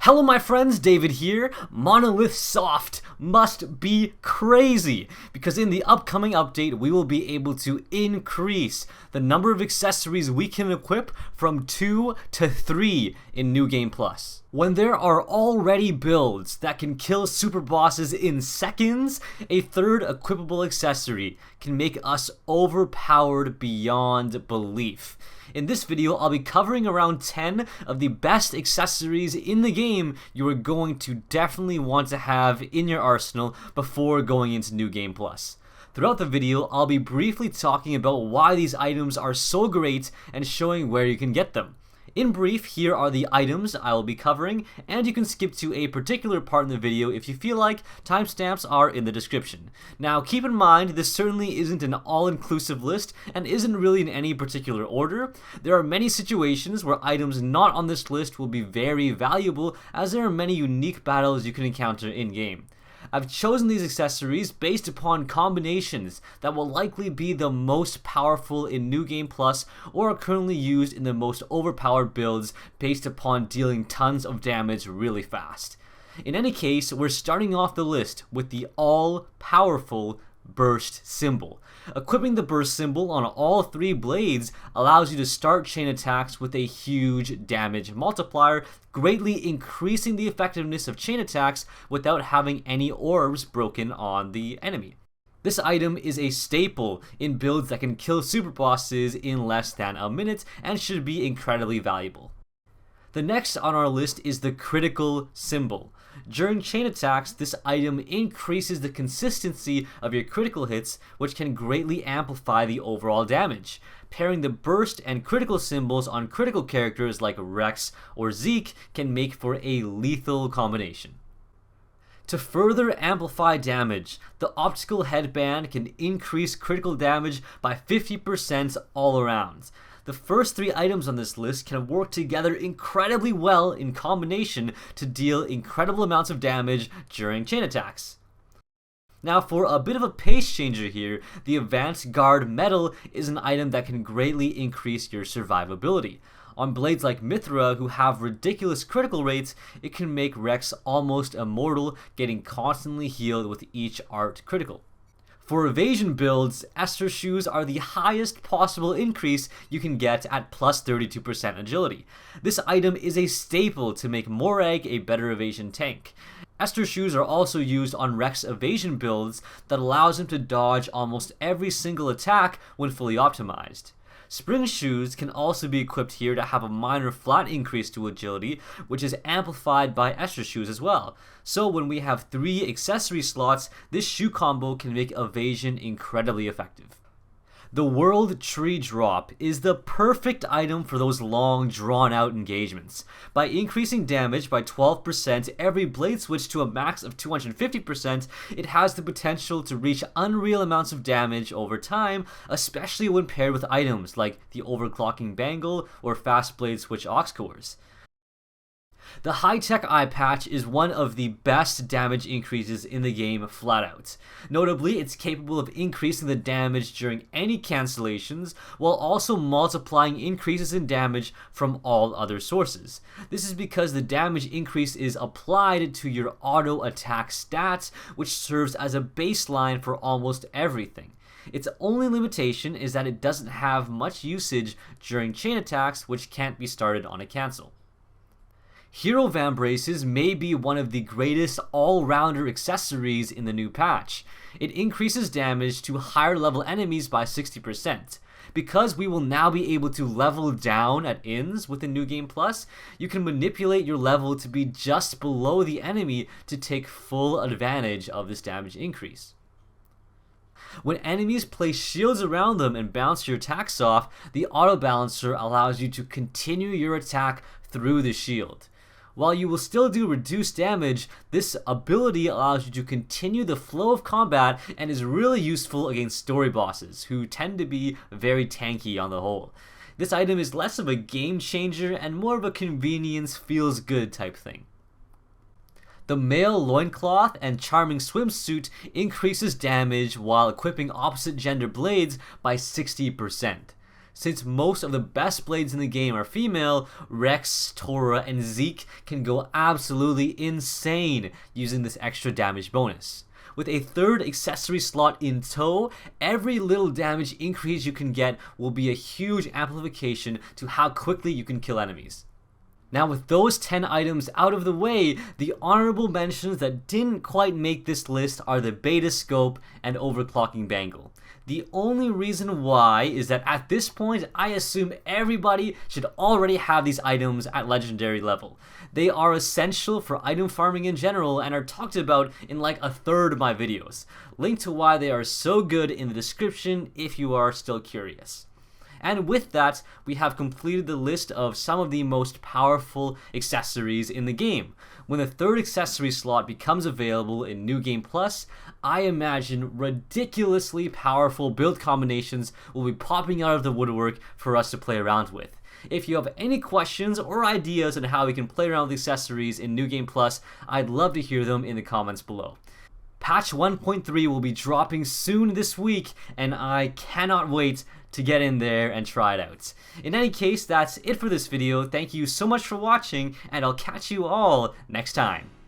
Hello my friends, David here. Monolith Soft must be crazy because in the upcoming update we will be able to increase the number of accessories we can equip from 2 to 3 in New Game Plus. When there are already builds that can kill super bosses in seconds, a third equipable accessory can make us overpowered beyond belief. In this video, I'll be covering around 10 of the best accessories in the game you are going to definitely want to have in your arsenal before going into New Game Plus. Throughout the video, I'll be briefly talking about why these items are so great and showing where you can get them. In brief, here are the items I will be covering, and you can skip to a particular part in the video if you feel like. Timestamps are in the description. Now keep in mind, this certainly isn't an all-inclusive list and isn't really in any particular order. There are many situations where items not on this list will be very valuable, as there are many unique battles you can encounter in-game. I've chosen these accessories based upon combinations that will likely be the most powerful in New Game Plus or are currently used in the most overpowered builds based upon dealing tons of damage really fast. In any case, we're starting off the list with the all-powerful burst symbol. Equipping the burst symbol on all 3 blades allows you to start chain attacks with a huge damage multiplier, greatly increasing the effectiveness of chain attacks without having any orbs broken on the enemy. This item is a staple in builds that can kill super bosses in less than a minute and should be incredibly valuable. The next on our list is the critical symbol. During chain attacks, this item increases the consistency of your critical hits, which can greatly amplify the overall damage. Pairing the burst and critical symbols on critical characters like Rex or Zeke can make for a lethal combination. To further amplify damage, the Optical Headband can increase critical damage by 50% all around. The first 3 items on this list can work together incredibly well in combination to deal incredible amounts of damage during chain attacks. Now for a bit of a pace changer here, the Avant-Garde Medal is an item that can greatly increase your survivability. On blades like Mithra, who have ridiculous critical rates, it can make Rex almost immortal, getting constantly healed with each art critical. For evasion builds, Ester shoes are the highest possible increase you can get at plus 32% agility. This item is a staple to make Morag a better evasion tank. Ester shoes are also used on Rex evasion builds that allows him to dodge almost every single attack when fully optimized. Spring shoes can also be equipped here to have a minor flat increase to agility, which is amplified by Ester shoes as well. So when we have 3 accessory slots, this shoe combo can make evasion incredibly effective. The World Tree Drop is the perfect item for those long, drawn-out engagements. By increasing damage by 12% every blade switch to a max of 250%, it has the potential to reach unreal amounts of damage over time, especially when paired with items like the Overclocking Bangle or Fast Blade Switch aux cores. The high-tech Eyepatch is one of the best damage increases in the game flat out. Notably, it's capable of increasing the damage during any cancellations, while also multiplying increases in damage from all other sources. This is because the damage increase is applied to your auto attack stats, which serves as a baseline for almost everything. Its only limitation is that it doesn't have much usage during chain attacks, which can't be started on a cancel. Hero Vambraces may be one of the greatest all-rounder accessories in the new patch. It increases damage to higher level enemies by 60%. Because we will now be able to level down at inns within New Game Plus, you can manipulate your level to be just below the enemy to take full advantage of this damage increase. When enemies place shields around them and bounce your attacks off, the auto balancer allows you to continue your attack through the shield. While you will still do reduced damage, this ability allows you to continue the flow of combat and is really useful against story bosses, who tend to be very tanky on the whole. This item is less of a game changer and more of a convenience feels good type thing. The male Loincloth and Charming Swimsuit increases damage while equipping opposite gender blades by 60%. Since most of the best blades in the game are female, Rex, Tora, and Zeke can go absolutely insane using this extra damage bonus. With a third accessory slot in tow, every little damage increase you can get will be a huge amplification to how quickly you can kill enemies. Now with those 10 items out of the way, the honorable mentions that didn't quite make this list are the Beta Scope and Overclocking Bangle. The only reason why is that at this point, I assume everybody should already have these items at legendary level. They are essential for item farming in general and are talked about in like a third of my videos. Link to why they are so good in the description if you are still curious. And with that, we have completed the list of some of the most powerful accessories in the game. When the third accessory slot becomes available in New Game Plus, I imagine ridiculously powerful build combinations will be popping out of the woodwork for us to play around with. If you have any questions or ideas on how we can play around with accessories in New Game Plus, I'd love to hear them in the comments below. Patch 1.3 will be dropping soon this week, and I cannot wait to get in there and try it out. In any case, that's it for this video. Thank you so much for watching, and I'll catch you all next time.